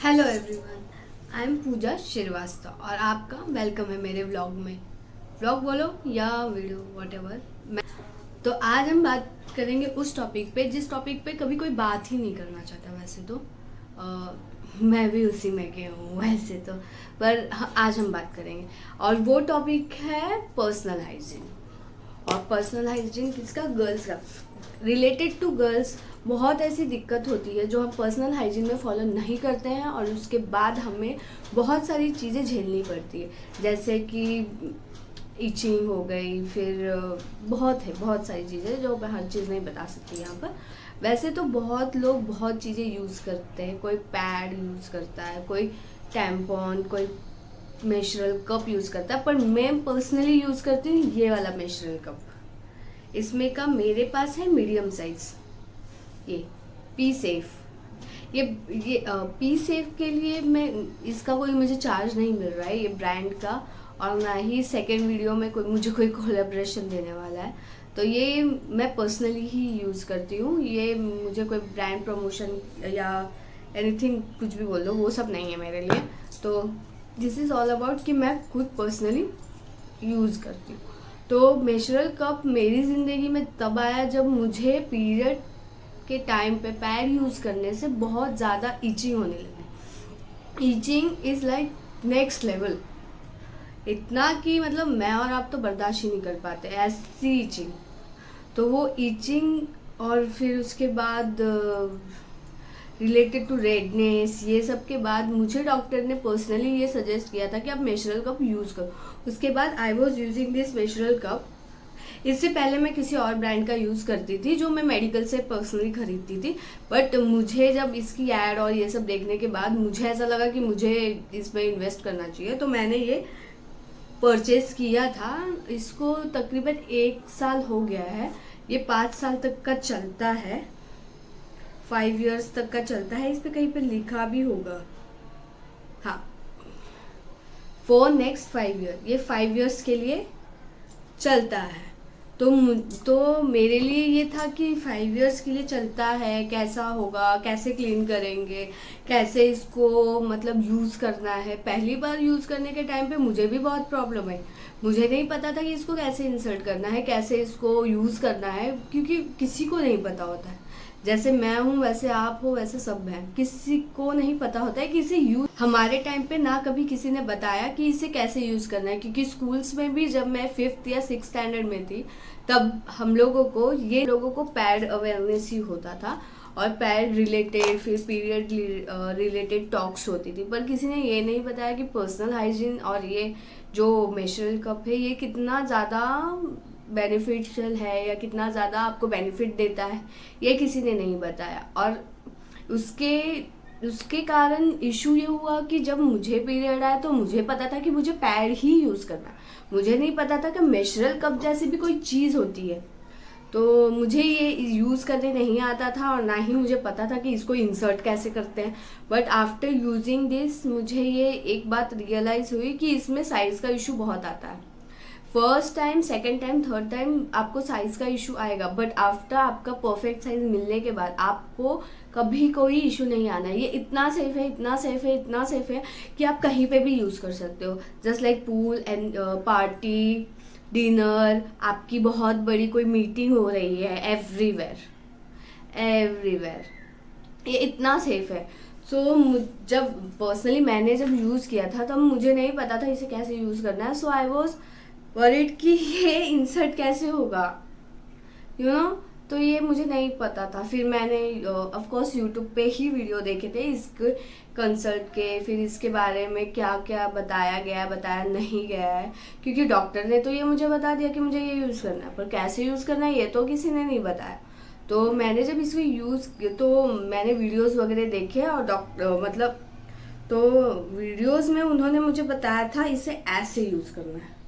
Hello everyone, I am पूजा श्रीवास्तव और आपका welcome है मेरे व्लॉग में। व्लॉग बोलो या वीडियो व्हाटएवर। तो आज हम बात करेंगे उस टॉपिक पे जिस टॉपिक पे कभी कोई बात ही नहीं करना चाहता। वैसे तो मैं भी उसी में के हूँ वैसे तो, पर आज हम बात करेंगे और वो टॉपिक है पर्सनल हाइजीन। और पर्सनल हाइजीन किसका? गर्ल्स का। रिलेटेड टू गर्ल्स बहुत ऐसी दिक्कत होती है जो हम पर्सनल हाइजीन में फॉलो नहीं करते हैं और उसके बाद हमें बहुत सारी चीज़ें झेलनी पड़ती है, जैसे कि इचिंग हो गई, फिर बहुत सारी चीज़ें जो मैं हर चीज़ नहीं बता सकती यहाँ पर। वैसे तो बहुत लोग बहुत चीज़ें यूज़ करते हैं, कोई पैड यूज़ करता है, कोई टैम्पॉन, कोई मेंस्ट्रुअल कप यूज़ करता है, पर मैं पर्सनली यूज़ करती हूँ ये वाला मेंस्ट्रुअल कप। इसमें का मेरे पास है मीडियम साइज, ये पी सेफ। ये पी सेफ के लिए मैं इसका कोई मुझे चार्ज नहीं मिल रहा है, ये ब्रांड का, और ना ही सेकेंड वीडियो में मुझे कोई कोलैबोरेशन देने वाला है। तो ये मैं पर्सनली ही यूज़ करती हूँ। ये मुझे कोई ब्रांड प्रमोशन या एनीथिंग कुछ भी बोल दो, वो सब नहीं है मेरे लिए। तो दिस इज़ ऑल अबाउट कि मैं खुद पर्सनली यूज़ करती हूँ। तो मेंस्ट्रुअल कप मेरी ज़िंदगी में तब आया जब मुझे पीरियड के टाइम पे पैड यूज़ करने से बहुत ज़्यादा ईचिंग होने लगी। Itching is like next level, इतना कि मतलब मैं और आप तो बर्दाश्त ही नहीं कर पाते ऐसी ईचिंग। तो वो ईचिंग और फिर उसके बाद रिलेटेड टू रेडनेस, ये सब के बाद मुझे डॉक्टर ने पर्सनली ये सजेस्ट किया था कि आप मेंस्ट्रुअल कप यूज़ करो। उसके बाद I was using this menstrual cup. इससे पहले मैं किसी और ब्रांड का यूज़ करती थी जो मैं मेडिकल से पर्सनली खरीदती थी, बट मुझे जब इसकी ऐड और ये सब देखने के बाद मुझे ऐसा लगा कि मुझे इसमें इन्वेस्ट करना चाहिए, तो मैंने ये परचेज किया था। इसको तकरीबन 1 साल हो गया है। ये 5 साल तक का चलता है, 5 years तक का चलता है। इस पे कहीं पे लिखा भी होगा, हाँ, फॉर नेक्स्ट 5 year। ये 5 years के लिए चलता है। तो मेरे लिए ये था कि 5 years के लिए चलता है, कैसा होगा, कैसे क्लीन करेंगे, कैसे इसको मतलब यूज़ करना है। पहली बार यूज़ करने के टाइम पे मुझे भी बहुत प्रॉब्लम है। मुझे नहीं पता था कि इसको कैसे इंसर्ट करना है, कैसे इसको यूज़ करना है, क्योंकि किसी को नहीं पता होता है। जैसे मैं हूँ वैसे आप हो, वैसे सब हैं, किसी को नहीं पता होता है कि इसे यूज, हमारे टाइम पे ना कभी किसी ने बताया कि इसे कैसे यूज करना है। क्योंकि स्कूल्स में भी जब मैं 5th या 6th स्टैंडर्ड में थी तब हम लोगों को पैड अवेयरनेस ही होता था और पैड रिलेटेड, फिर पीरियड रिलेटेड टॉक्स होती थी, पर किसी ने ये नहीं बताया कि पर्सनल हाइजीन और ये जो मेंस्ट्रुअल कप है ये कितना ज़्यादा बेनिफिशियल है या कितना ज़्यादा आपको बेनिफिट देता है, ये किसी ने नहीं बताया। और उसके कारण इशू ये हुआ कि जब मुझे पीरियड आया तो मुझे पता था कि मुझे पैड ही यूज़ करना है, मुझे नहीं पता था कि मेंस्ट्रुअल कप जैसी भी कोई चीज़ होती है। तो मुझे ये यूज़ करने नहीं आता था और ना ही मुझे पता था कि इसको इंसर्ट कैसे करते हैं। बट आफ्टर यूजिंग दिस मुझे ये एक बात रियलाइज़ हुई कि इसमें साइज़ का इशू बहुत आता है। First time, second time, third time आपको साइज का इशू आएगा, बट आफ्टर आपका परफेक्ट साइज मिलने के बाद आपको कभी कोई इशू नहीं आना है। ये इतना सेफ है, इतना सेफ है, इतना सेफ है कि आप कहीं पे भी यूज़ कर सकते हो। Just like pool and party, dinner, आपकी बहुत बड़ी कोई मीटिंग हो रही है, एवरीवेयर ये इतना सेफ है। जब पर्सनली मैंने जब यूज़ किया था तब मुझे नहीं पता था इसे कैसे यूज़ करना है। सो आई वॉज वरीड कि ये इंसर्ट कैसे होगा, यू नो। तो ये मुझे नहीं पता था। फिर मैंने ऑफ कोर्स यूट्यूब पे ही वीडियो देखे थे इसके कंसल्ट के, फिर इसके बारे में क्या क्या बताया गया, बताया नहीं गया है, क्योंकि डॉक्टर ने तो ये मुझे बता दिया कि मुझे ये यूज़ करना है, पर कैसे यूज़ करना है ये तो किसी ने नहीं बताया। तो मैंने जब इसको यूज़, तो मैंने वीडियोज़ वगैरह देखे और तो वीडियोज़ में उन्होंने मुझे बताया था इसे ऐसे यूज़ करना है।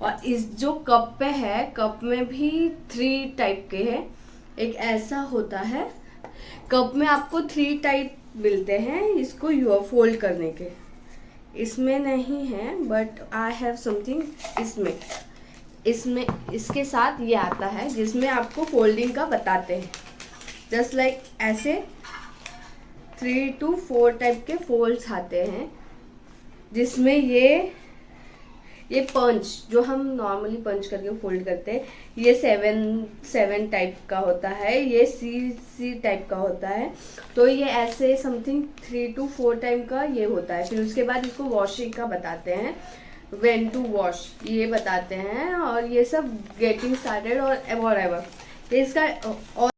और इस जो कप पे है, कप में भी 3 टाइप के हैं। एक ऐसा होता है, कप में आपको 3 टाइप मिलते हैं इसको फोल्ड करने के। इसमें नहीं है, बट आई हैव समथिंग इसमें इसके साथ ये आता है जिसमें आपको फोल्डिंग का बताते हैं। जस्ट लाइक ऐसे 3 to 4 टाइप के फोल्ड्स आते हैं, जिसमें ये पंच जो हम नॉर्मली पंच करके फोल्ड करते हैं, ये 7 टाइप का होता है, ये सी टाइप का होता है। तो ये ऐसे समथिंग 3 to 4 टाइप का ये होता है। फिर उसके बाद इसको वॉशिंग का बताते हैं, व्हेन टू वॉश ये बताते हैं, और ये सब गेटिंग स्टार्टेड और व्हाटएवर इसका। और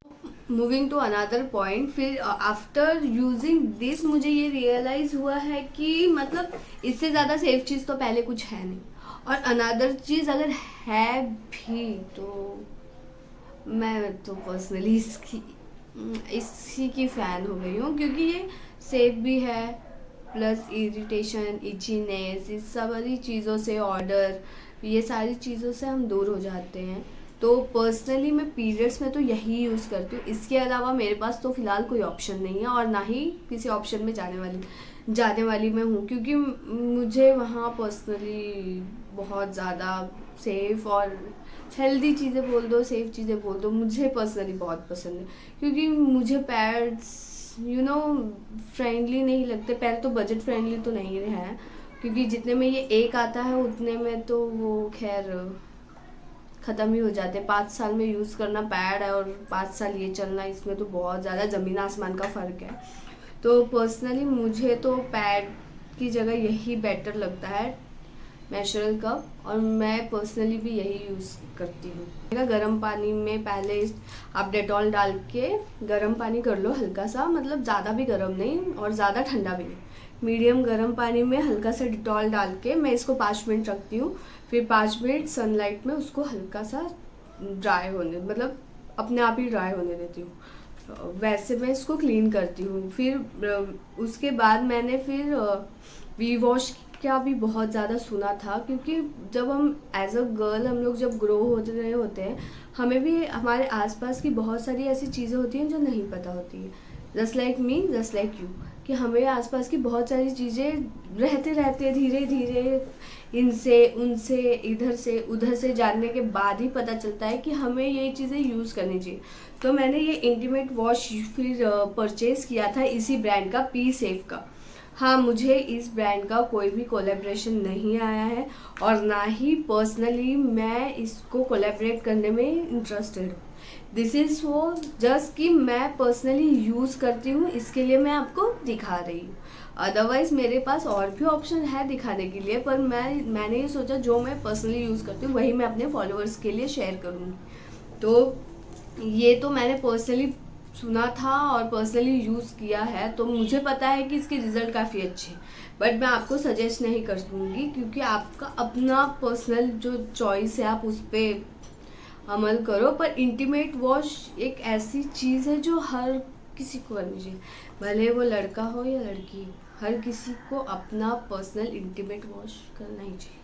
मूविंग टू अनदर पॉइंट, फिर आफ्टर यूजिंग दिस मुझे ये रियलाइज़ हुआ है कि मतलब इससे ज़्यादा सेफ चीज़ तो पहले कुछ है नहीं, और अनदर चीज़ अगर है भी तो मैं तो पर्सनली इसी की फ़ैन हो गई हूँ, क्योंकि ये सेफ भी है, प्लस इरिटेशन, इचीनेस, इस सारी चीज़ों से, ऑर्डर, ये सारी चीज़ों से हम दूर हो जाते हैं। तो पर्सनली मैं पीरियड्स में तो यही यूज़ करती हूँ। इसके अलावा मेरे पास तो फ़िलहाल कोई ऑप्शन नहीं है, और ना ही किसी ऑप्शन में जाने वाली मैं हूँ, क्योंकि मुझे वहाँ पर्सनली बहुत ज़्यादा सेफ़ और हेल्दी चीज़ें बोल दो, सेफ़ चीज़ें बोल दो, मुझे पर्सनली बहुत पसंद है। क्योंकि मुझे पैड्स फ्रेंडली नहीं लगते। पैर तो बजट फ्रेंडली तो नहीं है, क्योंकि जितने में ये एक आता है उतने में तो वो खैर ख़त्म ही हो जाते। 5 साल में यूज़ करना पैड है, और 5 साल ये चलना, इसमें तो बहुत ज़्यादा ज़मीन आसमान का फ़र्क है। तो पर्सनली मुझे तो पैड की जगह यही बेटर लगता है, नेचुरल कप, और मैं पर्सनली भी यही यूज़ करती हूँ। गर्म पानी में पहले आप डेटॉल डाल के गर्म पानी कर लो हल्का सा, मतलब ज़्यादा भी गर्म नहीं और ज़्यादा ठंडा भी नहीं, मीडियम गर्म पानी में हल्का सा डेटॉल डाल के मैं इसको 5 मिनट रखती हूँ। फिर 5 मिनट सनलाइट में उसको हल्का सा ड्राई होने, मतलब अपने आप ही ड्राई होने देती हूँ। वैसे मैं इसको क्लीन करती हूँ। फिर उसके बाद मैंने फिर वी वॉश का भी बहुत ज़्यादा सुना था, क्योंकि जब हम एज अ गर्ल हम लोग जब ग्रो हो रहे होते हैं, हमें भी हमारे आसपास की बहुत सारी ऐसी चीज़ें होती हैं जो नहीं पता होती है। Just like me, just like you, कि हमें आसपास की बहुत सारी चीज़ें रहते धीरे धीरे इनसे उनसे इधर से उधर से जानने के बाद ही पता चलता है कि हमें ये चीज़ें यूज़ करनी चाहिए। तो मैंने ये इंटीमेट वॉश फिर परचेज़ किया था इसी ब्रांड का, पी सेफ का। हाँ, मुझे इस ब्रांड का कोई भी कोलैबोरेशन नहीं आया है, और ना ही पर्सनली मैं इसको कोलैबोरेट करने में इंटरेस्टेड हूँ। दिस इज़ वो जस्ट कि मैं पर्सनली यूज़ करती हूँ, इसके लिए मैं आपको दिखा रही हूँ। अदरवाइज़ मेरे पास और भी ऑप्शन है दिखाने के लिए, पर मैंने ये सोचा जो मैं पर्सनली यूज़ करती हूँ वही मैं अपने फॉलोअर्स के लिए शेयर करूँगी। तो ये तो मैंने पर्सनली सुना था और पर्सनली यूज़ किया है, तो मुझे पता है कि इसके रिज़ल्ट काफ़ी अच्छे हैं, बट मैं आपको सजेस्ट नहीं कर दूँगी, क्योंकि आपका अपना पर्सनल जो चॉइस है, आप उस पर अमल करो। पर इंटीमेट वॉश एक ऐसी चीज़ है जो हर किसी को करनी चाहिए, भले वो लड़का हो या लड़की, हर किसी को अपना पर्सनल इंटीमेट वॉश करना ही चाहिए।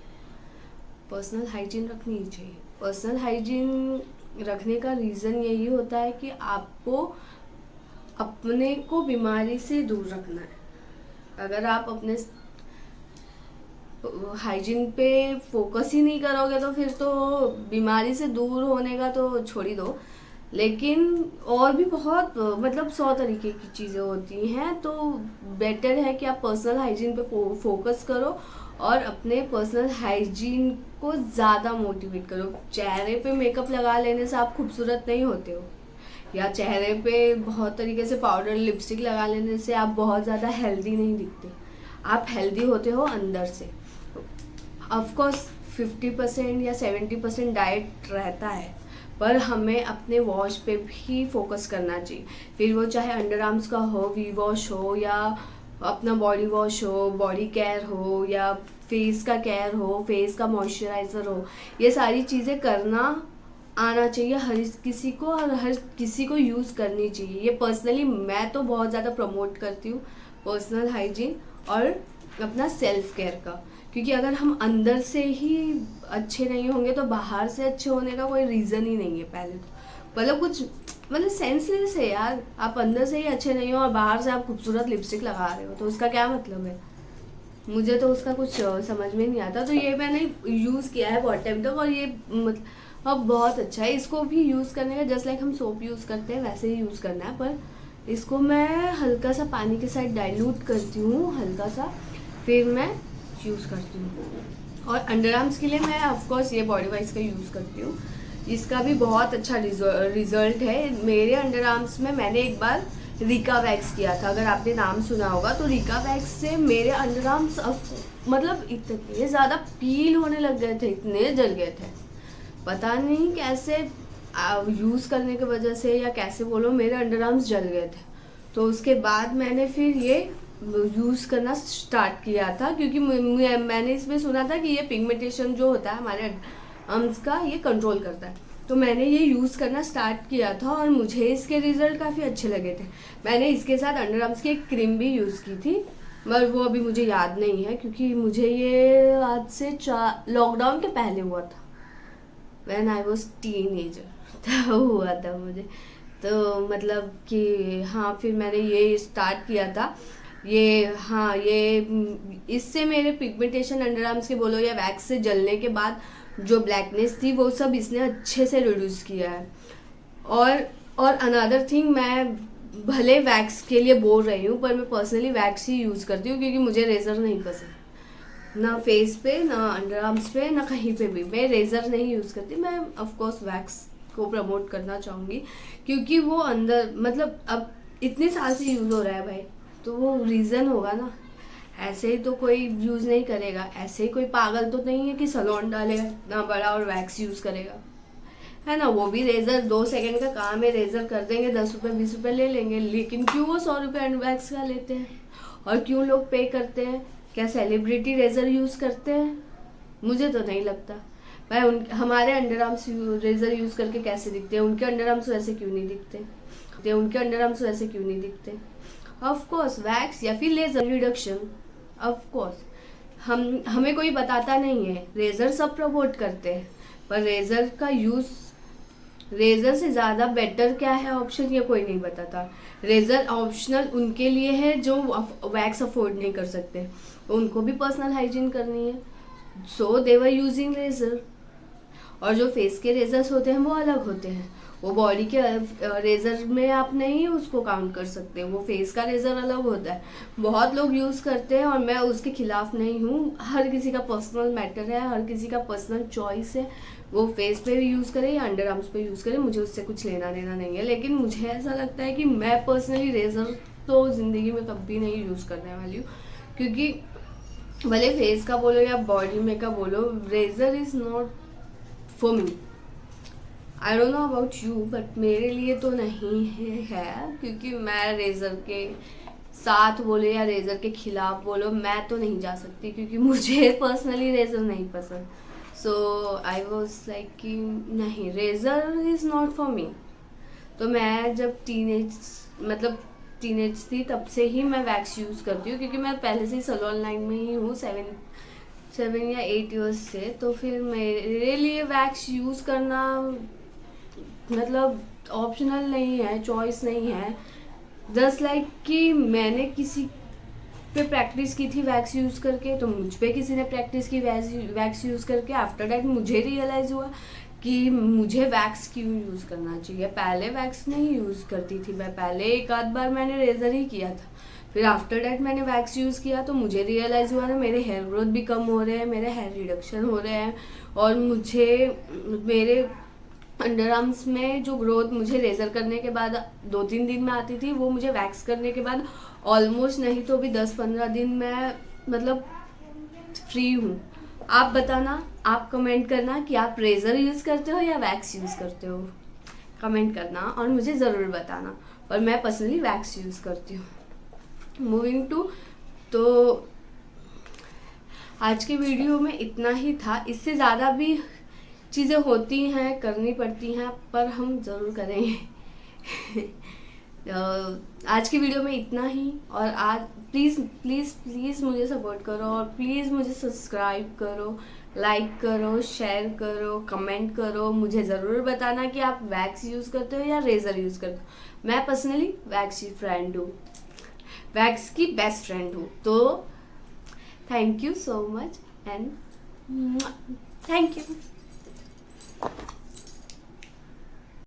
पर्सनल हाइजीन रखनी ही चाहिए। पर्सनल हाइजीन रखने का रीज़न यही होता है कि आपको अपने को बीमारी से दूर रखना है। अगर आप अपने हाइजीन पे फोकस ही नहीं करोगे तो फिर तो बीमारी से दूर होने का तो छोड़ ही दो, लेकिन और भी बहुत मतलब 100 तरीके की चीज़ें होती हैं। तो बेटर है कि आप पर्सनल हाइजीन पे फोकस करो और अपने पर्सनल हाइजीन को ज़्यादा मोटिवेट करो। चेहरे पे मेकअप लगा लेने से आप खूबसूरत नहीं होते हो, या चेहरे पे बहुत तरीके से पाउडर लिपस्टिक लगा लेने से आप बहुत ज़्यादा हेल्दी नहीं दिखते। आप हेल्दी होते हो अंदर से। ऑफकोर्स 50% या 70% डाइट रहता है, पर हमें अपने वॉश पे भी फोकस करना चाहिए। फिर वो चाहे अंडर आर्म्स का हो, वी वॉश हो, या अपना बॉडी वॉश हो, बॉडी केयर हो, या फेस का केयर हो, फेस का मॉइस्चराइज़र हो, ये सारी चीज़ें करना आना चाहिए हर किसी को, और हर किसी को यूज़ करनी चाहिए। ये पर्सनली मैं तो बहुत ज़्यादा प्रमोट करती हूँ पर्सनल हाइजीन और अपना सेल्फ केयर का, क्योंकि अगर हम अंदर से ही अच्छे नहीं होंगे तो बाहर से अच्छे होने का कोई रीज़न ही नहीं है। पहले तो मतलब कुछ मतलब सेंसलेस है यार, आप अंदर से ही अच्छे नहीं हो और बाहर से आप खूबसूरत लिपस्टिक लगा रहे हो, तो उसका क्या मतलब है? मुझे तो उसका कुछ समझ में नहीं आता। तो ये मैंने यूज़ किया है बहुत टाइम तक, और ये मतलब अब बहुत अच्छा है। इसको भी यूज़ करने का जस्ट लाइक हम सोप यूज़ करते हैं वैसे ही यूज़ करना है, पर इसको मैं हल्का सा पानी के साथ डाइल्यूट करती हूँ हल्का सा, फिर मैं यूज़ करती हूँ। और अंडर आर्म्स के लिए मैं ऑफकोर्स ये बॉडी वाइज का यूज़ करती हूँ। इसका भी बहुत अच्छा रिजल्ट है। मेरे अंडर आर्म्स में मैंने एक बार रिका वैक्स किया था, अगर आपने नाम सुना होगा तो। रिका वैक्स से मेरे अंडर आर्म्स मतलब इतने ज़्यादा पील होने लग गए थे, इतने जल गए थे, पता नहीं कैसे यूज़ करने की वजह से या कैसे बोलो मेरे अंडर आर्म्स जल गए थे। तो उसके बाद मैंने फिर ये यूज़ करना स्टार्ट किया था, क्योंकि मैंने इसमें सुना था कि ये पिगमेंटेशन जो होता है हमारे आर्म्स का, ये कंट्रोल करता है। तो मैंने ये यूज़ करना स्टार्ट किया था और मुझे इसके रिज़ल्ट काफ़ी अच्छे लगे थे। मैंने इसके साथ अंडर आर्म्स की एक क्रीम भी यूज़ की थी, मगर वो अभी मुझे याद नहीं है, क्योंकि मुझे ये आज से लॉकडाउन के पहले हुआ था, व्हेन आई वॉज टीनेजर तब हुआ था मुझे। तो मतलब कि हाँ, फिर मैंने ये स्टार्ट किया था ये। हाँ, ये इससे मेरे पिगमेंटेशन अंडर आर्म्स के बोलो या वैक्स से जलने के बाद जो ब्लैकनेस थी वो सब इसने अच्छे से रिड्यूस किया है। और अनदर थिंग, मैं भले वैक्स के लिए बोल रही हूँ पर मैं पर्सनली वैक्स ही यूज़ करती हूँ, क्योंकि मुझे रेज़र नहीं पसंद, ना फेस पे ना अंडर आर्म्स पे ना कहीं पे भी। मैं रेज़र नहीं यूज़ करती, मैं ऑफकोर्स वैक्स को प्रमोट करना चाहूँगी, क्योंकि वो अंदर मतलब अब इतने साल से यूज़ हो रहा है भाई, तो वो रीज़न होगा ना। ऐसे ही तो कोई यूज़ नहीं करेगा, ऐसे ही कोई पागल तो नहीं है कि सलोन डालेगा इतना बड़ा और वैक्स यूज़ करेगा, है ना। वो भी रेज़र 2 सेकंड का काम है, रेज़र कर देंगे, 10 रुपये 20 रुपये ले लेंगे, लेकिन क्यों वो 100 रुपये वैक्स का लेते हैं? और क्यों लोग पे करते हैं? क्या सेलिब्रिटी रेज़र यूज़ करते हैं? मुझे तो नहीं लगता भाई। हमारे अंडर आर्म्स रेज़र यूज़ करके कैसे दिखते हैं, उनके अंडर आर्म्स वैसे क्यों नहीं दिखते, उनके अंडर आर्म्स वैसे क्यों नहीं दिखते? ऑफकोर्स वैक्स या फिर लेज़र रिडक्शन, ऑफकोर्स हमें कोई बताता नहीं है, रेज़र सब प्रमोट करते हैं, पर रेज़र का यूज़, रेज़र से ज़्यादा बेटर क्या है ऑप्शन, ये कोई नहीं बताता। रेज़र ऑप्शनल उनके लिए है जो वैक्स अफोर्ड नहीं कर सकते, तो उनको भी पर्सनल हाइजीन करनी है, सो दे वर यूजिंग रेज़र। और जो फेस के रेज़र्स होते हैं वो अलग होते हैं, वो बॉडी के रेज़र में आप नहीं उसको काउंट कर सकते, वो फेस का रेज़र अलग होता है। बहुत लोग यूज़ करते हैं और मैं उसके खिलाफ नहीं हूँ, हर किसी का पर्सनल मैटर है, हर किसी का पर्सनल चॉइस है, वो फेस पे भी यूज़ करे या अंडर आर्म्स पे यूज़ करे, मुझे उससे कुछ लेना देना नहीं है। लेकिन मुझे ऐसा लगता है कि मैं पर्सनली रेज़र तो ज़िंदगी में कभी नहीं यूज़ करने वाली हूँ, क्योंकि भले फेस का बोलो या बॉडी में का बोलो, razor is not for me. I don't know about you, but मेरे लिए तो नहीं है, क्योंकि मैं रेज़र के साथ बोले या रेज़र के खिलाफ बोलो, मैं तो नहीं जा सकती, क्योंकि मुझे पर्सनली रेज़र नहीं पसंद। सो आई वॉज लाइक कि नहीं, razor is not for me. तो मैं जब टीनेज थी तब से ही मैं वैक्स यूज़ करती हूँ, क्योंकि मैं पहले से ही सैलून लाइन में ही हूँ 7 या 8 ईयर्स से। तो फिर मेरे लिए वैक्स यूज़ करना मतलब ऑप्शनल नहीं है, चॉइस नहीं है। जस्ट लाइक कि मैंने किसी पे प्रैक्टिस की थी वैक्स यूज़ करके, तो मुझ पे किसी ने प्रैक्टिस की वैक्स यूज़ करके। आफ्टर डैट मुझे रियलाइज़ हुआ कि मुझे वैक्स क्यों यूज़ करना चाहिए। पहले वैक्स नहीं यूज़ करती थी मैं, पहले एक आध बार मैंने रेज़र ही किया था, फिर आफ्टर डैट मैंने वैक्स यूज़ किया, तो मुझे रियलाइज़ हुआ ना मेरे हेयर ग्रोथ भी कम हो रहे हैं, मेरे हेयर रिडक्शन हो रहे हैं, और मेरे अंडर आर्म्स में जो ग्रोथ मुझे रेज़र करने के बाद 2-3 दिन में आती थी, वो मुझे वैक्स करने के बाद ऑलमोस्ट नहीं तो भी 10-15 दिन में मतलब फ्री हूँ। आप बताना, आप कमेंट करना कि आप रेज़र यूज़ करते हो या वैक्स यूज़ करते हो, कमेंट करना और मुझे ज़रूर बताना। पर मैं पर्सनली वैक्स यूज़ करती हूँ। मूविंग टू, तो आज के वीडियो में इतना ही था। इससे ज़्यादा भी चीज़ें होती हैं, करनी पड़ती हैं, पर हम ज़रूर करेंगे। आज की वीडियो में इतना ही। और आज प्लीज़ प्लीज़ प्लीज़ मुझे सपोर्ट करो, और प्लीज़ मुझे सब्सक्राइब करो, लाइक करो, शेयर करो, कमेंट करो। मुझे ज़रूर बताना कि आप वैक्स यूज़ करते हो या रेज़र यूज़ करते हो। मैं पर्सनली वैक्स की फ्रेंड हूँ, वैक्स की बेस्ट फ्रेंड हूँ। तो thank you so much and thank you.